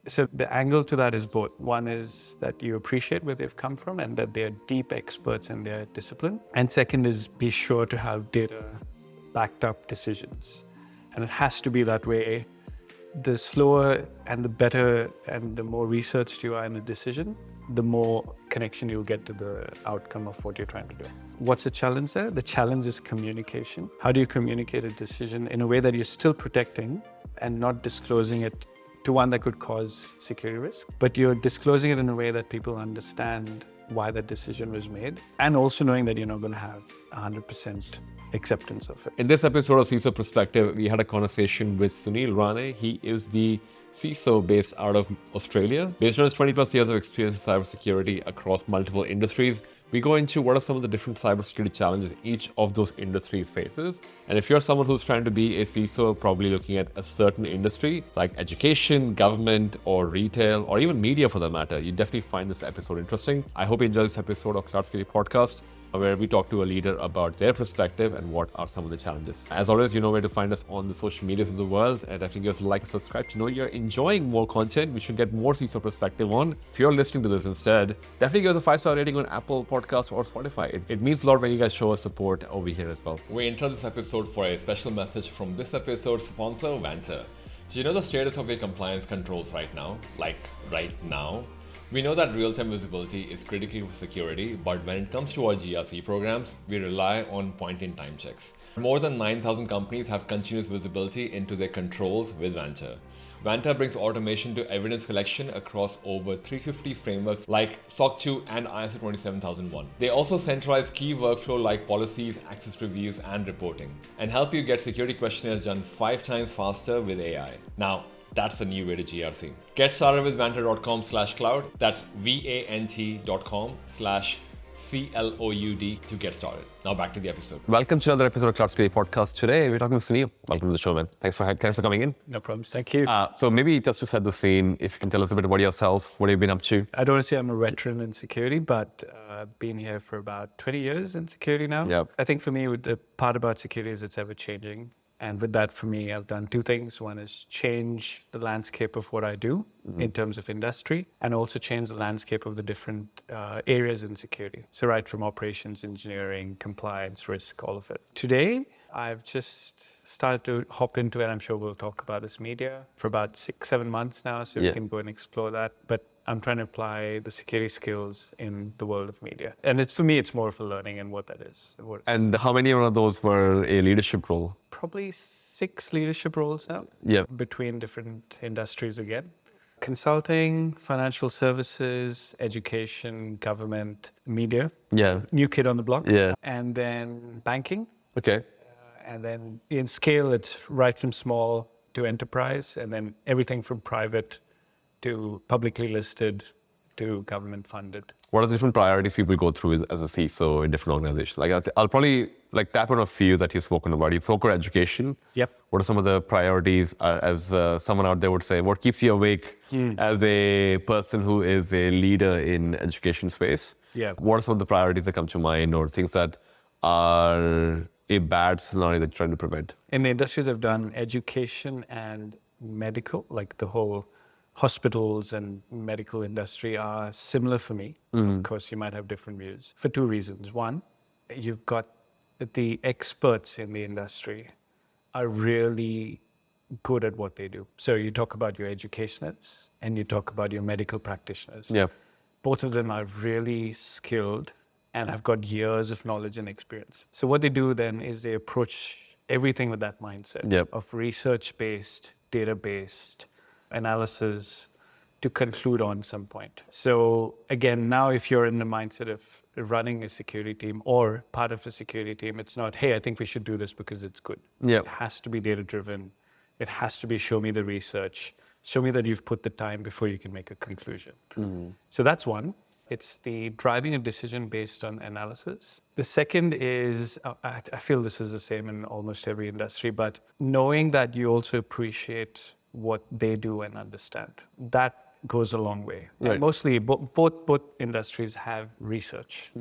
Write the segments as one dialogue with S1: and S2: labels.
S1: So the angle to that is both. One is that you appreciate where they've come from and that they're deep experts in their discipline. And second is be sure to have data backed up decisions. And it has to be that way. The slower and the better and the more researched you are in a decision, the more connection you'll get to the outcome of what you're trying to do. What's the challenge there? The challenge is communication. How do you communicate a decision in a way that you're still protecting and not disclosing it to one that could cause security risk, but you're disclosing it in a way that people understand why that decision was made, and also knowing that you're not going to have 100% acceptance of it.
S2: In this episode of CISO Perspective, we had a conversation with Sunil Rane. He is the CISO based out of Australia. Based on his 20 plus years of experience in cybersecurity across multiple industries, we go into what are some of the different cybersecurity challenges each of those industries faces. And if you're someone who's trying to be a CISO, probably looking at a certain industry like education, government, or retail, or even media for that matter, you definitely find this episode interesting. I hope you enjoy this episode of Cloud Security Podcast, where we talk to a leader about their perspective and what are some of the challenges. As always, you know where to find us on the social medias of the world, and definitely give us a like and subscribe to know you're enjoying more content. We should get more CISO perspective on. If you're listening to this instead, definitely give us a 5-star rating on Apple Podcasts or Spotify. It means a lot when you guys show us support over here as well. We enter this episode for a special message from this episode's sponsor, Vanta. So you know the status of your compliance controls right now? Like right now? We know that real-time visibility is critical for security, but when it comes to our GRC programs, we rely on point-in-time checks. More than 9,000 companies have continuous visibility into their controls with Vanta. Vanta brings automation to evidence collection across over 350 frameworks like SOC 2 and ISO 27001. They also centralize key workflow like policies, access reviews, and reporting, and help you get security questionnaires done 5 times faster with AI. Now, that's the new way to GRC. Get started with vanta.com/cloud. That's VANT.com/CLOUD to get started. Now back to the episode. Welcome to another episode of Cloud Security Podcast. Today we're talking to Sunil. Welcome to the show, man. Thanks for coming in.
S1: No problems. Thank you.
S2: So maybe just to set the scene, if you can tell us a bit about yourself, what have you been up to?
S1: I don't want to say I'm a veteran in security, but I've been here for about 20 years in security now.
S2: Yep.
S1: I think for me, the part about security is it's ever changing. And with that, for me, I've done 2 things. One is change the landscape of what I do in terms of industry, and also change the landscape of the different areas in security. So right from operations, engineering, compliance, risk, all of it. Today, I've just started to hop into it. I'm sure we'll talk about this media for about 6-7 months now, so we can go and explore that. But I'm trying to apply the security skills in the world of media. And for me, it's more of a learning and what that is.
S2: And how many of those were a leadership role?
S1: Probably 6 leadership roles now.
S2: Yeah.
S1: Between different industries again. Consulting, financial services, education, government, media.
S2: Yeah.
S1: New kid on the block.
S2: Yeah.
S1: And then banking.
S2: Okay.
S1: And then in scale, it's right from small to enterprise, and then everything from private to publicly listed to government funded.
S2: What are the different priorities people go through as a CISO in different organizations? Like I'll probably tap on a few that you've spoken about. You've spoken about education.
S1: Yep.
S2: What are some of the priorities as someone out there would say, what keeps you awake as a person who is a leader in education space?
S1: Yeah.
S2: What are some of the priorities that come to mind, or things that are a bad scenario that you're trying to prevent?
S1: In the industries I've done, education and medical, like the whole hospitals and medical industry are similar for me. Of course, you might have different views for 2 reasons. One, you've got the experts in the industry are really good at what they do. So you talk about your educationists and you talk about your medical practitioners.
S2: Yeah.
S1: Both of them are really skilled and have got years of knowledge and experience. So what they do then is they approach everything with that mindset of research-based, data-based analysis to conclude on some point. So again, now if you're in the mindset of running a security team or part of a security team, it's not, hey, I think we should do this because it's good.
S2: Yeah.
S1: It has to be data-driven. It has to be show me the research. Show me that you've put the time before you can make a conclusion. So that's one. It's the driving a decision based on analysis. The second is, I feel this is the same in almost every industry, but knowing that you also appreciate what they do and understand. That goes a long way.
S2: Right.
S1: And mostly, both industries have research.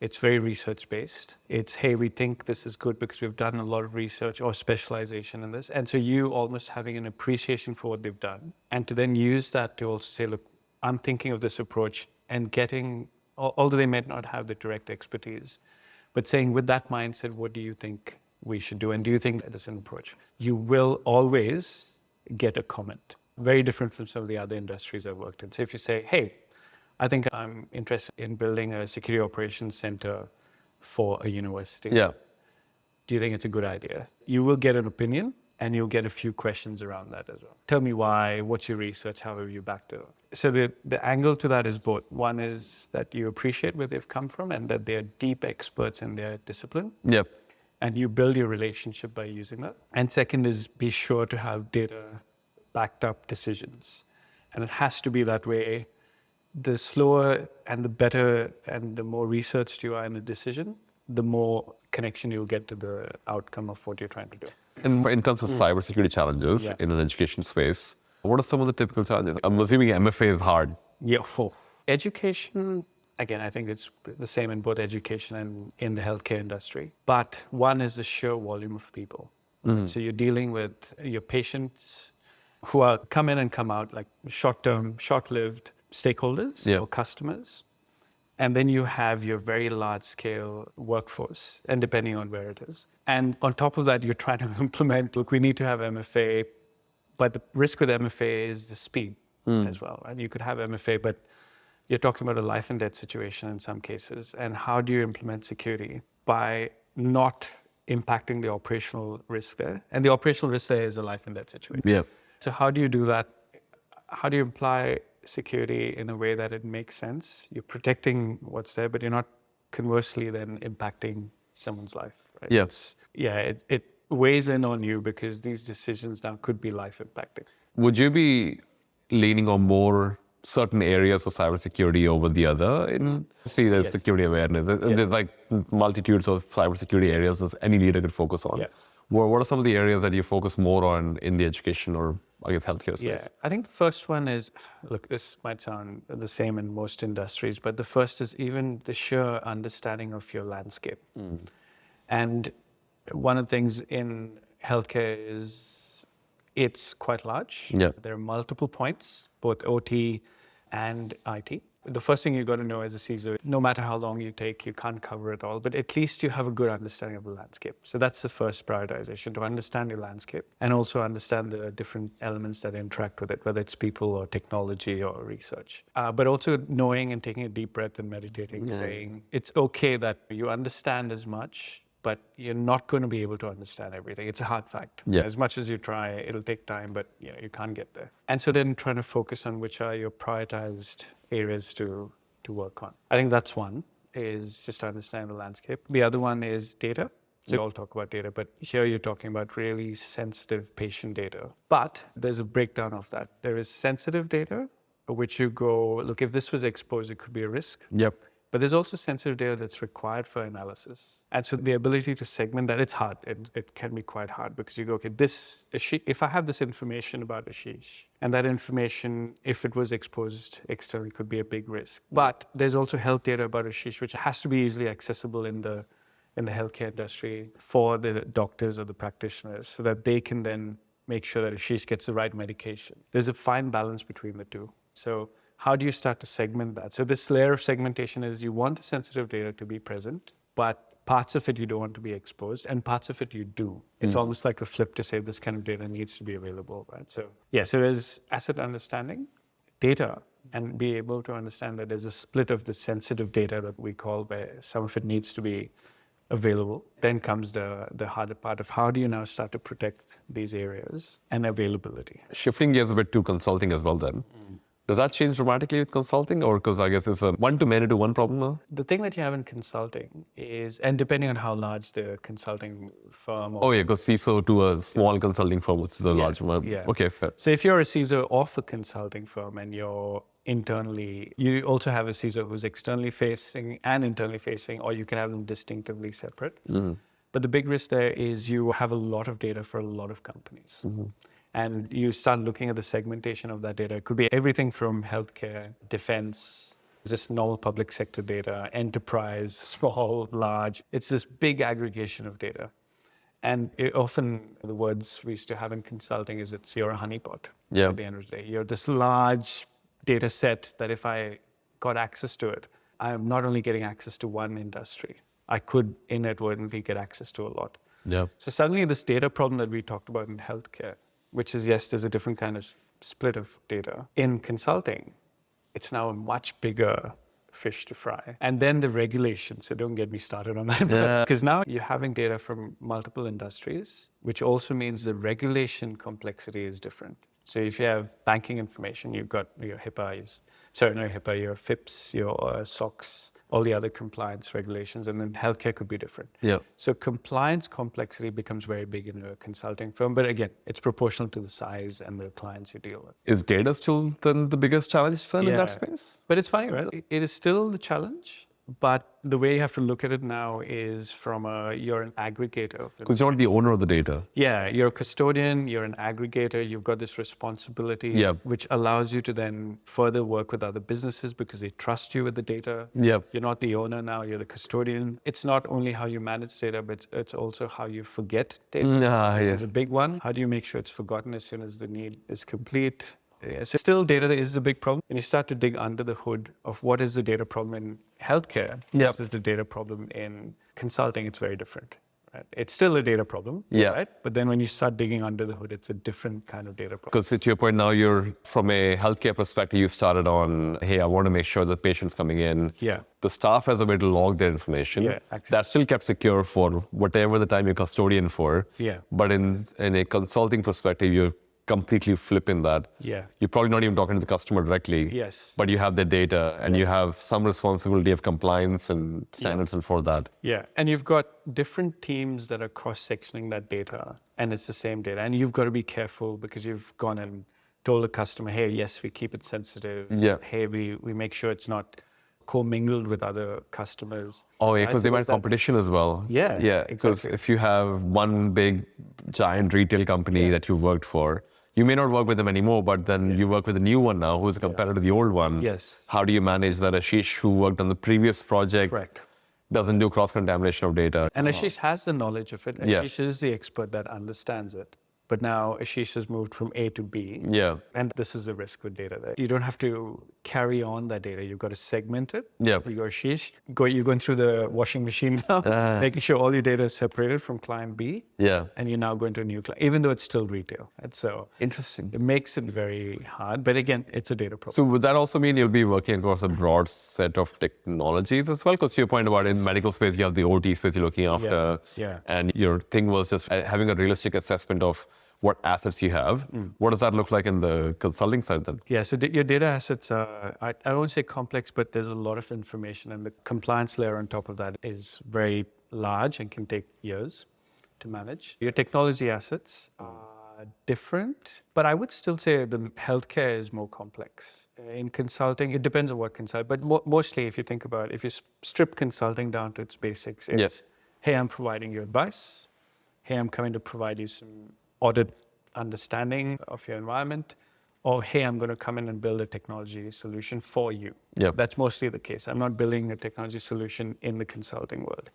S1: It's very research based. It's, hey, we think this is good because we've done a lot of research or specialization in this. And so you almost having an appreciation for what they've done, and to then use that to also say, look, I'm thinking of this approach, and getting, although they might not have the direct expertise, but saying with that mindset, what do you think we should do? And do you think that is an approach? You will always get a comment. Very different from some of the other industries I've worked in. So if you say, hey, I think I'm interested in building a security operations center for a university.
S2: Yeah.
S1: Do you think it's a good idea? You will get an opinion, and you'll get a few questions around that as well. Tell me why, what's your research, how have you backed it up? So the angle to that is both. One is that you appreciate where they've come from and that they're deep experts in their discipline.
S2: Yep.
S1: And you build your relationship by using that. And second is be sure to have data backed up decisions. And it has to be that way. The slower and the better and the more researched you are in a decision, the more connection you'll get to the outcome of what you're trying to do.
S2: And in terms of cybersecurity challenges in an education space, what are some of the typical challenges? I'm assuming MFA is hard.
S1: Yeah. Education, again, I think it's the same in both education and in the healthcare industry. But one is the sheer volume of people. So you're dealing with your patients who are come in and come out, like short-term, short-lived stakeholders or customers. And then you have your very large-scale workforce, and depending on where it is. And on top of that, you're trying to implement, look, we need to have MFA, but the risk with MFA is the speed as well, right? You could have MFA, but you're talking about a life and death situation in some cases. And how do you implement security by not impacting the operational risk there? And the operational risk there is a life and death situation.
S2: Yeah.
S1: So how do you do that? How do you apply security in a way that it makes sense? You're protecting what's there, but you're not conversely then impacting someone's life. Right?
S2: Yes.
S1: It weighs in on you because these decisions now could be life impacting.
S2: Would you be leaning on more certain areas of cybersecurity over the other? Obviously, there's security awareness. There's like multitudes of cybersecurity areas that any leader could focus on.
S1: Yes.
S2: What are some of the areas that you focus more on in the education or, I guess, healthcare space?
S1: Yeah, I think the first one is, look, this might sound the same in most industries, but the first is even the sheer understanding of your landscape. And one of the things in healthcare is it's quite large.
S2: Yeah.
S1: There are multiple points, both OT and IT. The first thing you got to know as a CISO, no matter how long you take, you can't cover it all, but at least you have a good understanding of the landscape. So that's the first prioritization, to understand your landscape and also understand the different elements that interact with it, whether it's people or technology or research. But also knowing and taking a deep breath and meditating, saying it's okay that you understand as much, but you're not going to be able to understand everything. It's a hard fact.
S2: Yeah.
S1: As much as you try, it'll take time, but you can't get there. And so then trying to focus on which are your prioritized areas to work on. I think that's one, is just understand the landscape. The other one is data. So we all talk about data, but here you're talking about really sensitive patient data. But there's a breakdown of that. There is sensitive data, which you go, look, if this was exposed, it could be a risk.
S2: Yep.
S1: But there's also sensitive data that's required for analysis. And so the ability to segment that, it's hard. It can be quite hard because you go, okay, if I have this information about Ashish, and that information, if it was exposed externally, could be a big risk. But there's also health data about Ashish, which has to be easily accessible in the healthcare industry for the doctors or the practitioners so that they can then make sure that Ashish gets the right medication. There's a fine balance between the two. So how do you start to segment that? So this layer of segmentation is you want the sensitive data to be present, but parts of it you don't want to be exposed, and parts of it you do. It's almost like a flip to say this kind of data needs to be available, right? So so there's asset understanding, data, and be able to understand that there's a split of the sensitive data that we call, where some of it needs to be available. Then comes the harder part of how do you now start to protect these areas and availability.
S2: Shifting gears a bit to consulting as well then. Does that change dramatically with consulting, or because I guess it's a one to many to one problem now?
S1: The thing that you have in consulting is, and depending on how large the consulting firm
S2: Oh yeah, because CISO to a small consulting firm, which is a large one.
S1: Yeah.
S2: Okay, fair.
S1: So if you're a CISO of a consulting firm and you're internally, you also have a CISO who's externally facing and internally facing, or you can have them distinctively separate. But the big risk there is you have a lot of data for a lot of companies. And you start looking at the segmentation of that data. It could be everything from healthcare, defense, just normal public sector data, enterprise, small, large. It's this big aggregation of data. And often the words we used to have in consulting is you're a honeypot at the end of the day. You're this large data set that if I got access to it, I'm not only getting access to one industry, I could inadvertently get access to a lot.
S2: Yeah.
S1: So suddenly this data problem that we talked about in healthcare, which is, yes, there's a different kind of split of data. In consulting, it's now a much bigger fish to fry. And then the regulation, so don't get me started on that. Because now you're having data from multiple industries, which also means the regulation complexity is different. So if you have banking information, you've got your HIPAA, your FIPS, your SOX, all the other compliance regulations, and then healthcare could be different.
S2: Yeah.
S1: So compliance complexity becomes very big in a consulting firm, but again, it's proportional to the size and the clients you deal with.
S2: Is data still then the biggest challenge in that space?
S1: But it's funny, right? It is still the challenge, but the way you have to look at it now is from you're an aggregator.
S2: Because you're not the owner of the data.
S1: Yeah, you're a custodian, you're an aggregator, you've got this responsibility, which allows you to then further work with other businesses because they trust you with the data. You're not the owner now, you're the custodian. It's not only how you manage data, but it's also how you forget data. This is a big one. How do you make sure it's forgotten as soon as the need is complete? So still data is a big problem. And you start to dig under the hood of what is the data problem in healthcare versus the data problem in consulting, it's very different. Right? It's still a data problem, right? But then when you start digging under the hood, it's a different kind of data problem.
S2: Because to your point now, you're from a healthcare perspective, you started on, hey, I want to make sure the patient's coming in. The staff has a way to log their information. That's still kept secure for whatever the time you're custodian for. But in a consulting perspective, you're completely flipping that. You're probably not even talking to the customer directly. But you have their data and you have some responsibility of compliance and standards and for that.
S1: And you've got different teams that are cross-sectioning that data and it's the same data. And you've got to be careful because you've gone and told the customer, hey, yes, we keep it sensitive. Hey, we make sure it's not commingled with other customers.
S2: Because they might competition as well. Because if you have one big giant retail company that you've worked for, you may not work with them anymore, but then you work with a new one now who's a competitor to the old one. How do you manage that Ashish, who worked on the previous project, doesn't do cross-contamination of data?
S1: And Ashish has the knowledge of it. Ashish is the expert that understands it. But now Ashish has moved from A to B. And this is the risk with data. That you don't have to carry on that data. You've got to segment it. You're Ashish. You're going through the washing machine now, making sure all your data is separated from client B. And you're now going to a new client, even though it's still retail. And so
S2: interesting.
S1: It makes it very hard. But again, it's a data problem.
S2: So would that also mean you'll be working across a broad set of technologies as well? Because to your point about in medical space, you have the OT space you're looking after. And your thing was just having a realistic assessment of what assets you have. What does that look like in the consulting side then?
S1: So your data assets are, I won't say complex, but there's a lot of information and the compliance layer on top of that is very large and can take years to manage. Your technology assets are different, but I would still say the healthcare is more complex. In consulting, it depends on what consult, but mostly if you think about, if you strip consulting down to its basics, it's, hey, I'm providing you advice. Hey, I'm coming to provide you some audit understanding of your environment, or hey, I'm going to come in and build a technology solution for you. That's mostly the case. I'm not building a technology solution in the consulting world.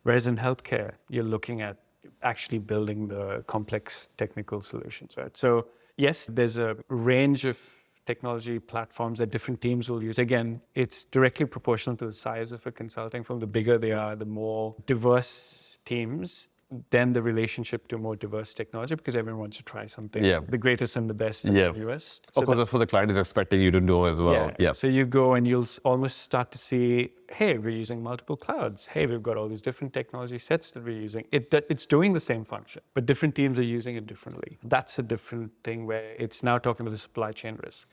S1: Whereas in healthcare, you're looking at actually building the complex technical solutions, right? So yes, there's a range of technology platforms that different teams will use. Again, it's directly proportional to the size of a consulting firm. The bigger they are, the more diverse teams, then the relationship to more diverse technology, because everyone wants to try something, the greatest and the best and the newest.
S2: So because that's what the client is expecting you to know as well.
S1: So you go and you'll almost start to see, hey, we're using multiple clouds. Hey, we've got all these different technology sets that we're using. It's doing the same function, but different teams are using it differently. That's a different thing where it's now talking about the supply chain risk,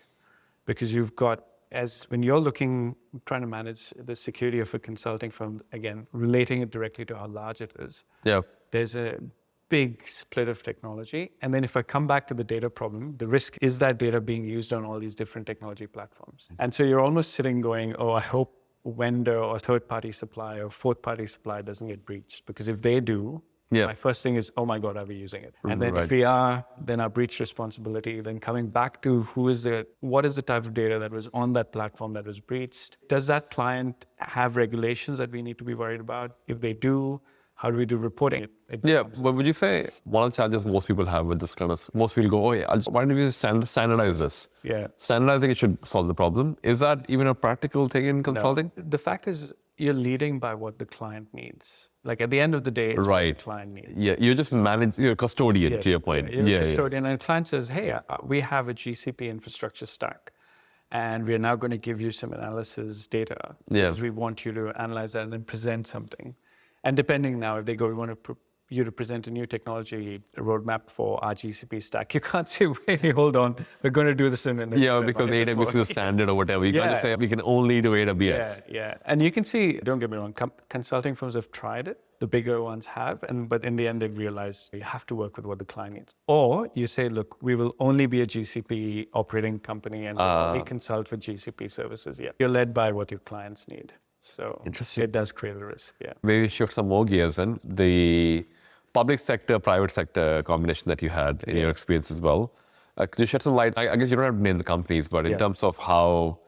S1: because you've got, when you're trying to manage the security of a consulting firm, again, relating it directly to how large it is. There's a big split of technology. And then if I come back to the data problem, the risk is that data being used on all these different technology platforms. And so you're almost sitting going, oh, I hope vendor or third-party supplier or fourth-party supplier doesn't get breached. Because if they do,
S2: Yeah.
S1: My first thing is, oh my God, are we using it? And then
S2: Right.
S1: if we are, then our breach responsibility, then coming back to what is the type of data that was on that platform that was breached? Does that client have regulations that we need to be worried about? If they do, how do we do reporting?
S2: Yeah, but would you say one of the challenges most people have with this kind of, most people go, oh yeah, why don't we just standardize this?
S1: Yeah.
S2: Standardizing it should solve the problem. Is that even a practical thing in consulting?
S1: No. The fact is, you're leading by what the client needs. Like at the end of the day, it's what the client needs.
S2: Yeah, you're just you're a custodian to your point.
S1: You're a custodian, and the client says, hey, we have a GCP infrastructure stack, and we're now going to give you some analysis data because we want you to analyze that and then present something. And depending now, if they go, we want you to present a new technology roadmap for our GCP stack, you can't say, wait, hold on, we're going to do this in an
S2: Yeah, because AWS is a standard or whatever. You can't just say, we can only do AWS.
S1: Yeah. And you can see, don't get me wrong, consulting firms have tried it. The bigger ones have, but in the end, they've realized you have to work with what the client needs. Or you say, look, we will only be a GCP operating company and we'll only consult for GCP services. Yeah, you're led by what your clients need. So it does create a risk. Yeah.
S2: Maybe shift some more gears then. The public sector, private sector combination that you had in your experience as well. Could you shed some light? I guess you don't have to name the companies, but in terms of how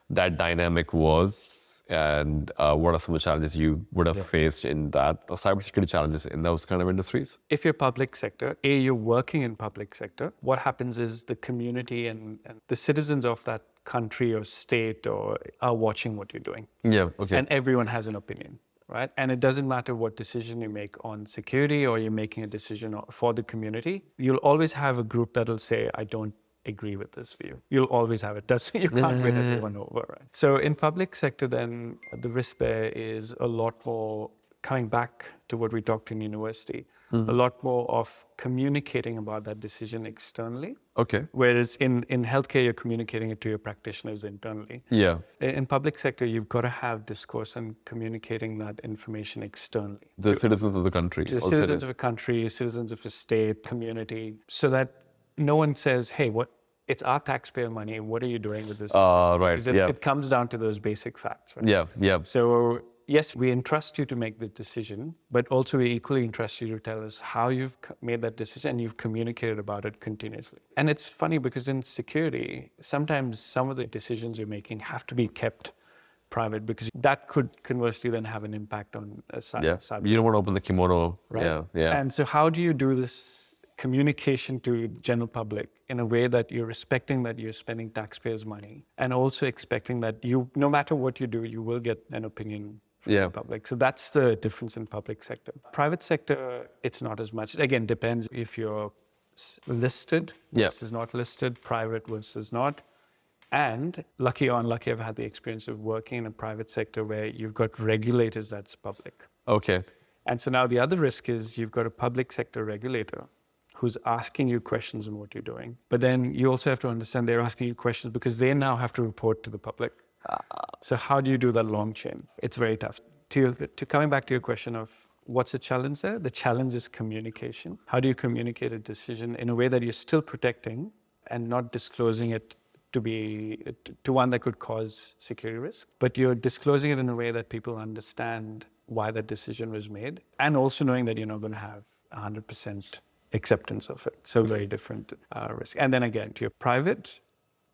S2: that dynamic was and what are some of the challenges you would have faced in that, or cybersecurity challenges in those kind of industries?
S1: If you're public sector, you're working in public sector, what happens is the community and the citizens of that country or state are watching what you're doing.
S2: Yeah, okay.
S1: And everyone has an opinion, right? And it doesn't matter what decision you make on security or you're making a decision for the community. You'll always have a group that'll say, I don't agree with this view. You'll always have it. You can't win everyone over, right? So in public sector, then the risk there is a lot more coming back to what we talked in university, a lot more of communicating about that decision externally.
S2: Okay.
S1: Whereas in healthcare, you're communicating it to your practitioners internally.
S2: Yeah.
S1: In public sector, you've got to have discourse and communicating that information externally.
S2: The citizens of the country.
S1: The citizens of a country, citizens of a state, community, so that no one says, hey, it's our taxpayer money, what are you doing with this decision?
S2: Right,
S1: It comes down to those basic facts, right?
S2: Yeah.
S1: So yes, we entrust you to make the decision, but also we equally entrust you to tell us how you've made that decision and you've communicated about it continuously. And it's funny because in security, sometimes some of the decisions you're making have to be kept private because that could conversely then have an impact on cyber.
S2: You don't want to open the kimono.
S1: Right?
S2: Yeah.
S1: And so how do you do this communication to general public in a way that you're respecting that you're spending taxpayers' money and also expecting that no matter what you do, you will get an opinion from the public. So that's the difference in public sector. Private sector, it's not as much. Again, depends if you're listed versus not listed, private versus not. And lucky or unlucky, I've had the experience of working in a private sector where you've got regulators that's public.
S2: Okay.
S1: And so now the other risk is you've got a public sector regulator who's asking you questions on what you're doing. But then you also have to understand they're asking you questions because they now have to report to the public. So how do you do that long chain? It's very tough. To coming back to your question of what's the challenge there? The challenge is communication. How do you communicate a decision in a way that you're still protecting and not disclosing it to one that could cause security risk, but you're disclosing it in a way that people understand why that decision was made, and also knowing that you're not going to have 100% acceptance of it. So very different risk. And then again, to your private,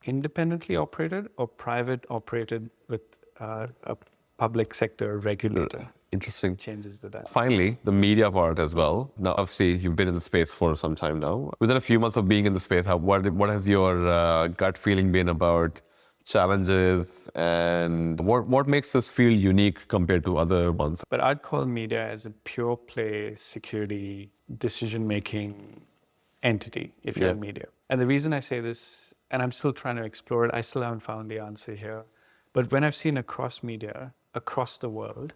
S1: independently operated or private operated with a public sector regulator.
S2: Interesting.
S1: Changes the dynamic.
S2: Finally, the media part as well. Now, obviously, you've been in the space for some time now. Within a few months of being in the space, what has your gut feeling been about challenges and what makes this feel unique compared to other ones?
S1: But I'd call media as a pure play security decision-making entity if you're in media. And the reason I say this, and I'm still trying to explore it, I still haven't found the answer here. But when I've seen across media, across the world,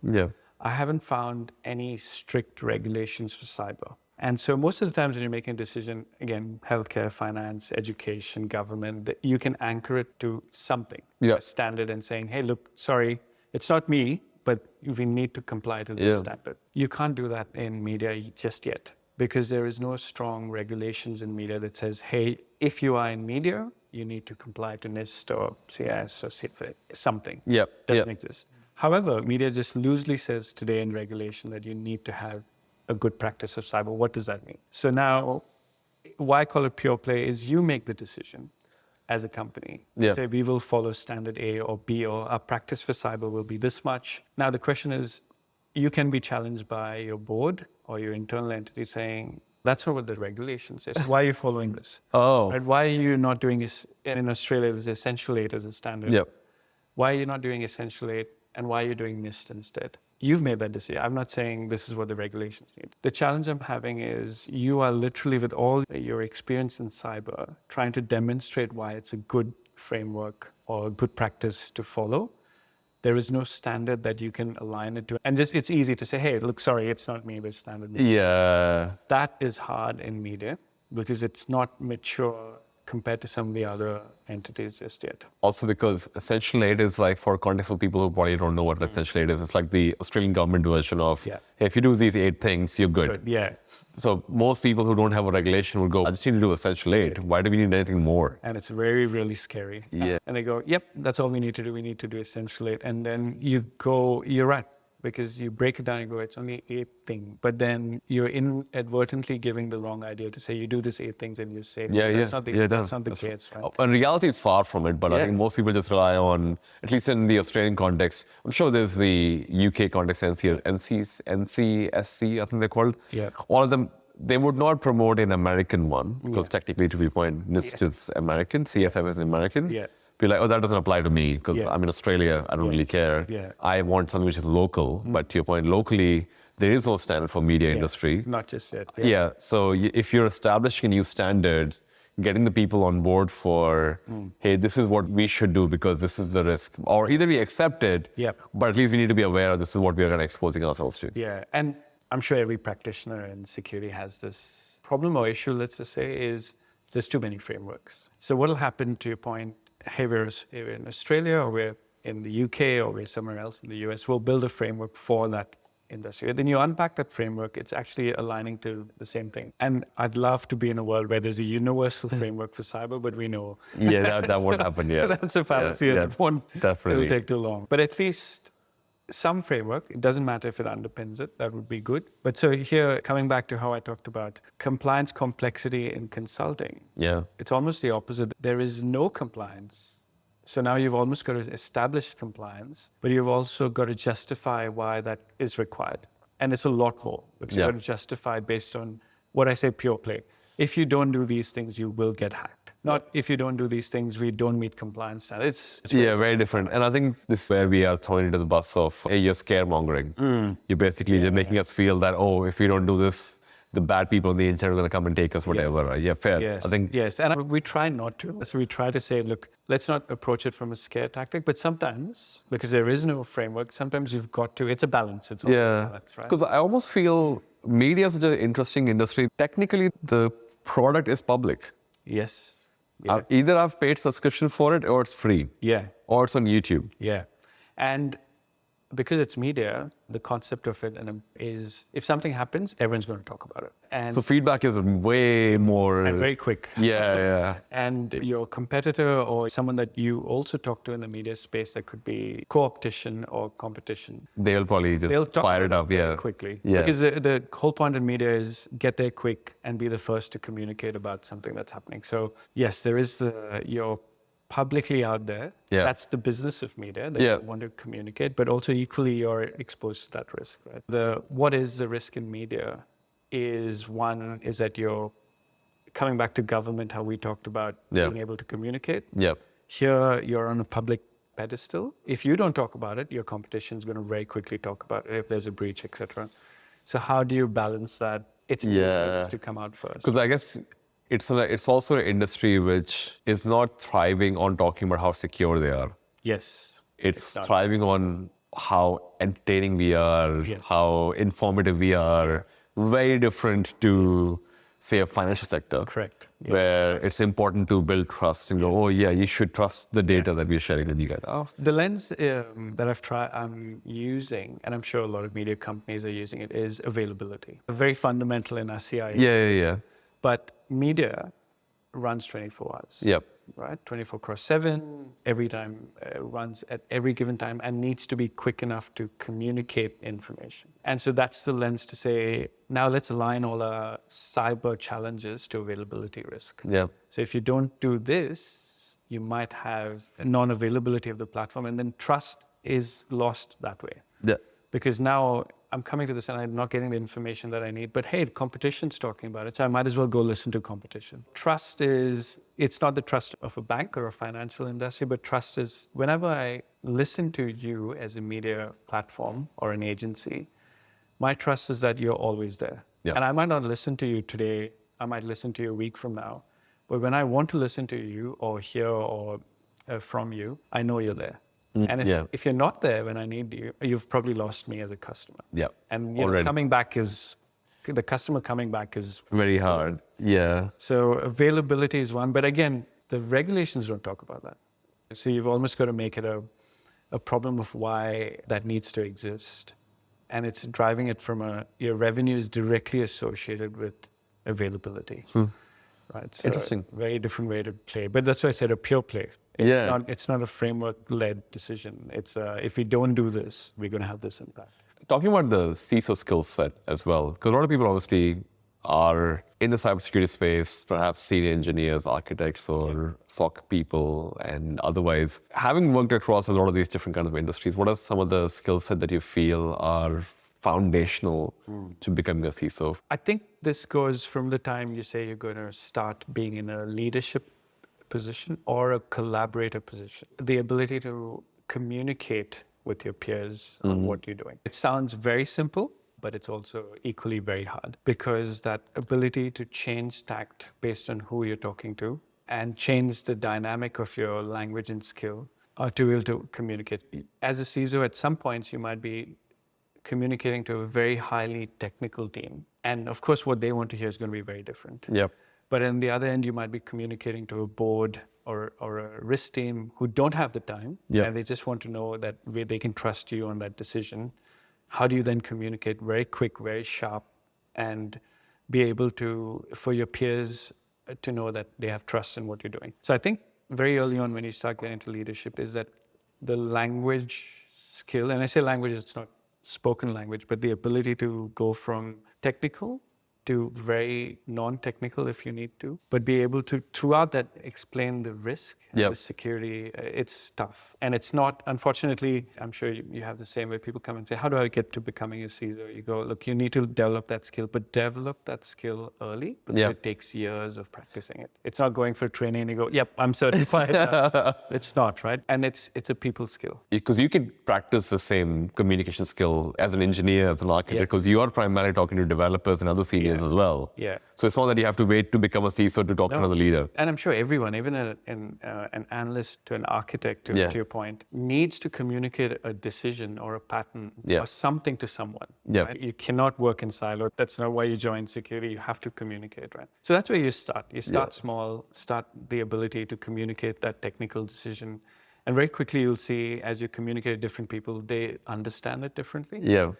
S1: I haven't found any strict regulations for cyber. And so most of the times when you're making a decision, again, healthcare, finance, education, government, you can anchor it to something, a standard, and saying, hey, look, sorry, it's not me, but we need to comply to this standard. You can't do that in media just yet because there is no strong regulations in media that says, hey, if you are in media, you need to comply to NIST or CIS or something. Doesn't exist. However, media just loosely says today in regulation that you need to have a good practice of cyber. What does that mean? So now, why I call it pure play is you make the decision as a company. Say we will follow standard A or B, or our practice for cyber will be this much. Now the question is, you can be challenged by your board or your internal entity saying, that's not what the regulation says. Why are you following this? Right? Why are you not doing this? In Australia, there's Essential 8 as a standard. Why are you not doing Essential 8 and why are you doing NIST instead? You've made that decision. I'm not saying this is what the regulations need. The challenge I'm having is you are literally, with all your experience in cyber, trying to demonstrate why it's a good framework or a good practice to follow. There is no standard that you can align it to. And just it's easy to say, hey, look, sorry, it's not me, this standard. That is hard in media because it's not mature compared to some of the other entities just yet.
S2: Also because Essential 8 is like, for context for people who probably don't know what Essential 8 is, it's like the Australian government version of, hey, if you do these 8 things, you're good. So most people who don't have a regulation would go, I just need to do Essential 8. Why do we need anything more?
S1: And it's very, really scary. And they go, yep, that's all we need to do. We need to do Essential 8. And then you go, you're right. Because you break it down and go, it's only 8 things. But then you're inadvertently giving the wrong idea to say you do this 8 things and you say, that's not the case, right?
S2: In reality, it's far from it. But I think most people just rely on, at least in the Australian context, I'm sure there's the UK context, NCSC, I think they're called. All of them, they would not promote an American one because technically, to be point, NIST is American, CSF is American. Be like, oh, that doesn't apply to me because I'm in Australia. I don't really care. I want something which is local. But to your point, locally, there is no standard for media industry.
S1: Not just yet.
S2: So if you're establishing a new standard, getting the people on board for, hey, this is what we should do because this is the risk. Or either we accept it, but at least we need to be aware of this is what we are kind of exposing ourselves to.
S1: And I'm sure every practitioner in security has this problem or issue, let's just say, is there's too many frameworks. So what will happen, to your point, hey, we're in Australia or we're in the UK or we're somewhere else in the US, we'll build a framework for that industry. Then you unpack that framework, it's actually aligning to the same thing. And I'd love to be in a world where there's a universal framework for cyber, but we know...
S2: that won't happen yet.
S1: That's a fallacy. It won't
S2: definitely.
S1: It'll take too long. But at least some framework, it doesn't matter if it underpins it, that would be good. But so here, coming back to how I talked about compliance complexity in consulting, it's almost the opposite. There is no compliance. So now you've almost got to establish compliance, but you've also got to justify why that is required. And it's a lot more because you've got to justify based on what I say pure play. If you don't do these things, you will get hacked. Not if you don't do these things, we don't meet compliance standards. It's
S2: very different. And I think this is where we are thrown into the bus of, hey, you're scaremongering. You're basically just making us feel that, oh, if we don't do this, the bad people on the inside are going to come and take us, whatever. Fair.
S1: I think and we try not to. So we try to say, look, let's not approach it from a scare tactic. But sometimes, because there is no framework, sometimes you've got to. It's a balance. It's all a balance, right?
S2: Because I almost feel media is such an interesting industry. Technically, the product is public. Either I've paid subscription for it or it's free. Or it's on YouTube.
S1: And because it's media, the concept of it is if something happens, everyone's going to talk about it. And
S2: so feedback is way more...
S1: And very quick. And your competitor or someone that you also talk to in the media space, that could be co-opetition or competition.
S2: They'll probably just fire it up,
S1: quickly. Because the whole point in media is get there quick and be the first to communicate about something that's happening. So yes, there is your publicly out there. That's the business of media. They want to communicate, but also equally you're exposed to that risk, right? What is the risk in media is that you're coming back to government, how we talked about being able to communicate. Here you're on a public pedestal. If you don't talk about it, your competition is going to very quickly talk about it if there's a breach, etc. So how do you balance that? It's easier to come out first.
S2: Because I guess it's also an industry which is not thriving on talking about how secure they are. It's thriving on how entertaining we are, how informative we are. Very different to, say, a financial sector. Where it's important to build trust and go, oh yeah, you should trust the data that we're sharing with you guys.
S1: The lens that I'm using, and I'm sure a lot of media companies are using it, is availability. Very fundamental in our CISO.
S2: Yeah.
S1: But media runs 24 hours.
S2: Yep.
S1: Right? 24/7, every time, runs at every given time and needs to be quick enough to communicate information. And so that's the lens to say, now let's align all our cyber challenges to availability risk.
S2: Yeah.
S1: So if you don't do this, you might have a non-availability of the platform, and then trust is lost that way.
S2: Yeah.
S1: Because now I'm coming to this and I'm not getting the information that I need, but hey, the competition's talking about it, so I might as well go listen to competition. Trust is, it's not the trust of a bank or a financial industry, but trust is whenever I listen to you as a media platform or an agency, my trust is that you're always there.
S2: Yeah.
S1: And I might not listen to you today, I might listen to you a week from now, but when I want to listen to you or hear or from you, I know you're there. And if you're not there when I need you, you've probably lost me as a customer.
S2: Yeah.
S1: And you know, coming back is, the customer coming back is
S2: very hard. Yeah.
S1: So availability is one, but again, the regulations don't talk about that. So you've almost got to make it a problem of why that needs to exist. And it's driving it from your revenue is directly associated with availability. Right? So
S2: Interesting.
S1: Very different way to play. But that's why I said a pure play. It's not a framework-led decision. It's if we don't do this, we're going to have this impact.
S2: Talking about the CISO skill set as well, because a lot of people obviously are in the cybersecurity space, perhaps senior engineers, architects, or SOC people, and otherwise. Having worked across a lot of these different kinds of industries, what are some of the skill set that you feel are foundational to becoming a CISO?
S1: I think this goes from the time you say you're going to start being in a leadership position or a collaborator position. The ability to communicate with your peers on what you're doing. It sounds very simple, but it's also equally very hard, because that ability to change tact based on who you're talking to and change the dynamic of your language and skill to be able to communicate. As a CISO, at some points, you might be communicating to a very highly technical team. And of course, what they want to hear is going to be very different.
S2: Yep.
S1: But on the other end, you might be communicating to a board or a risk team who don't have the time, and they just want to know that they can trust you on that decision. How do you then communicate very quick, very sharp, and be able to, for your peers to know that they have trust in what you're doing? So I think very early on when you start getting into leadership is that the language skill, and I say language, it's not spoken language, but the ability to go from technical to very non-technical if you need to, but be able to, throughout that, explain the risk and the security. It's tough. And it's not, unfortunately, I'm sure you have the same way. People come and say, how do I get to becoming a CISO? You go, look, you need to develop that skill, but develop that skill early, because it takes years of practicing it. It's not going for training and you go, yep, I'm certified. It's not, right? And it's a people skill.
S2: Because you can practice the same communication skill as an engineer, as an architect, because you are primarily talking to developers and other seniors as well.
S1: Yeah.
S2: So it's not that you have to wait to become a CISO to talk to another leader.
S1: And I'm sure everyone, even an analyst to an architect, to your point, needs to communicate a decision or a pattern or something to someone. Right? You cannot work in silo. That's not why you join security. You have to communicate, right? So that's where you start. You start small, start the ability to communicate that technical decision. And very quickly you'll see, as you communicate with different people, they understand it differently.
S2: Yeah.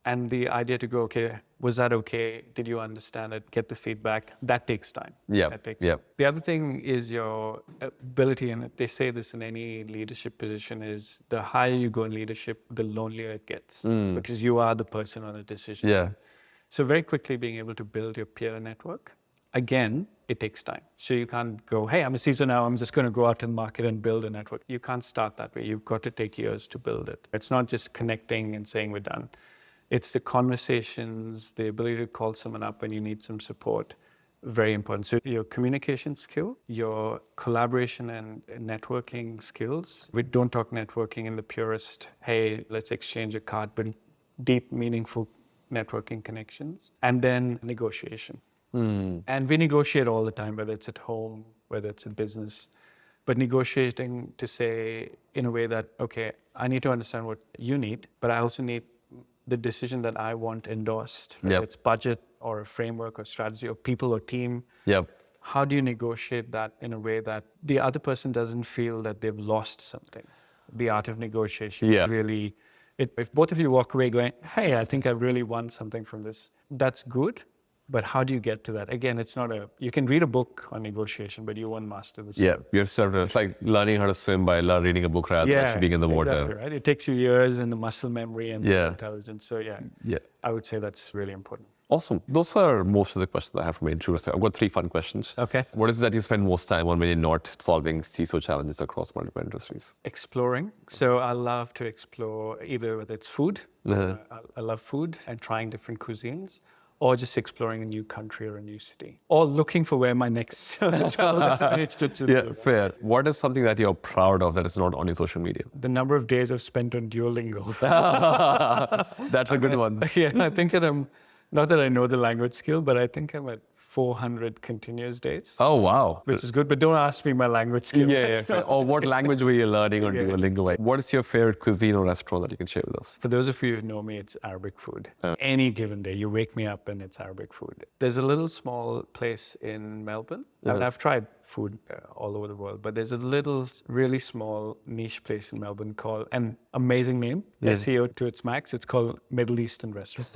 S1: And the idea to go, okay, was that okay? Did you understand it? Get the feedback. That takes time. That takes time. The other thing is your ability, and they say this in any leadership position, is the higher you go in leadership, the lonelier it gets, because you are the person on a decision.
S2: Yeah.
S1: So very quickly being able to build your peer network, again, it takes time. So you can't go, hey, I'm a CISO now, I'm just going to go out to the market and build a network. You can't start that way. You've got to take years to build it. It's not just connecting and saying we're done. It's the conversations, the ability to call someone up when you need some support, very important. So your communication skill, your collaboration and networking skills. We don't talk networking in the purest, hey, let's exchange a card, but deep, meaningful networking connections. And then negotiation. And we negotiate all the time, whether it's at home, whether it's in business. But negotiating to say in a way that, okay, I need to understand what you need, but I also need the decision that I want endorsed, whether it's budget or a framework or strategy or people or team. How do you negotiate that in a way that the other person doesn't feel that they've lost something? The art of negotiation really, if both of you walk away going, hey, I think I really won something from this, that's good. But how do you get to that? Again, it's not you can read a book on negotiation, but you won't master the
S2: Yeah,
S1: skill.
S2: you're sort of, it's like learning how to swim by reading a book rather than actually being in the water.
S1: Exactly, right? It takes you years and the muscle memory and the intelligence. So
S2: Yeah.
S1: I would say that's really important.
S2: Awesome. Those are most of the questions I have from intruders. I've got 3 fun questions.
S1: Okay.
S2: What is it that you spend most time on when you're not solving CISO challenges across multiple industries?
S1: Exploring. So I love to explore either whether it's food, I love food and trying different cuisines, or just exploring a new country or a new city, or looking for where my next travel destination to
S2: Yeah, fair. What is something that you're proud of that is not on your social media?
S1: The number of days I've spent on Duolingo.
S2: That's a good one.
S1: Yeah, I think that not that I know the language skill, but I think I'm at 400 continuous days.
S2: Oh, wow.
S1: Which is good, but don't ask me my language skill.
S2: Yeah. Fair. Or what language were you learning on Duolingo? What is your favorite cuisine or restaurant that you can share with us?
S1: For those of you who know me, it's Arabic food. Any given day, you wake me up and it's Arabic food. There's a little small place in Melbourne, and I've tried food all over the world, but there's a little, really small niche place in Melbourne called, an amazing name, SEO to its max, it's called Middle Eastern Restaurant.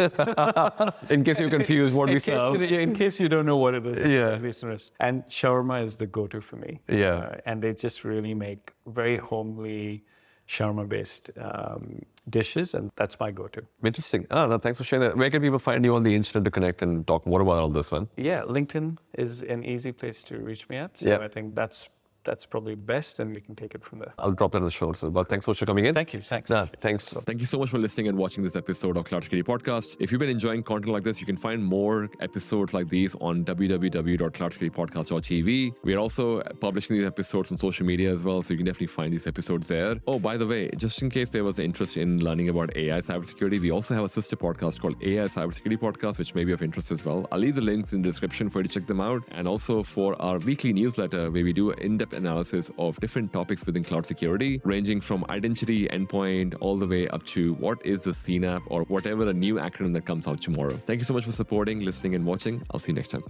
S2: In case you're confused what we serve.
S1: In case you don't know what it is, it's
S2: Yeah.
S1: Middle Eastern Restaurant. And shawarma is the go-to for me.
S2: Yeah.
S1: And they just really make very homely, shawarma-based dishes, and that's my go-to.
S2: Interesting. No, thanks for sharing that. Where can people find you on the internet to connect and talk more about all this, man?
S1: Yeah, LinkedIn is an easy place to reach me at. So I think that's probably best, and we can take it from there.
S2: I'll drop that in the show notes as well. Thanks so much for coming in.
S1: Thank you. Thanks.
S2: Thanks.
S3: Thank you so much for listening and watching this episode of Cloud Security Podcast. If you've been enjoying content like this, you can find more episodes like these on www.cloudsecuritypodcast.tv. We are also publishing these episodes on social media as well, so you can definitely find these episodes there. Oh, by the way, just in case there was interest in learning about AI cybersecurity, we also have a sister podcast called AI Cybersecurity Podcast, which may be of interest as well. I'll leave the links in the description for you to check them out. And also for our weekly newsletter, where we do in-depth analysis of different topics within cloud security, ranging from identity, endpoint, all the way up to what is the CNAP or whatever a new acronym that comes out tomorrow. Thank you so much for supporting, listening, and watching. I'll see you next time.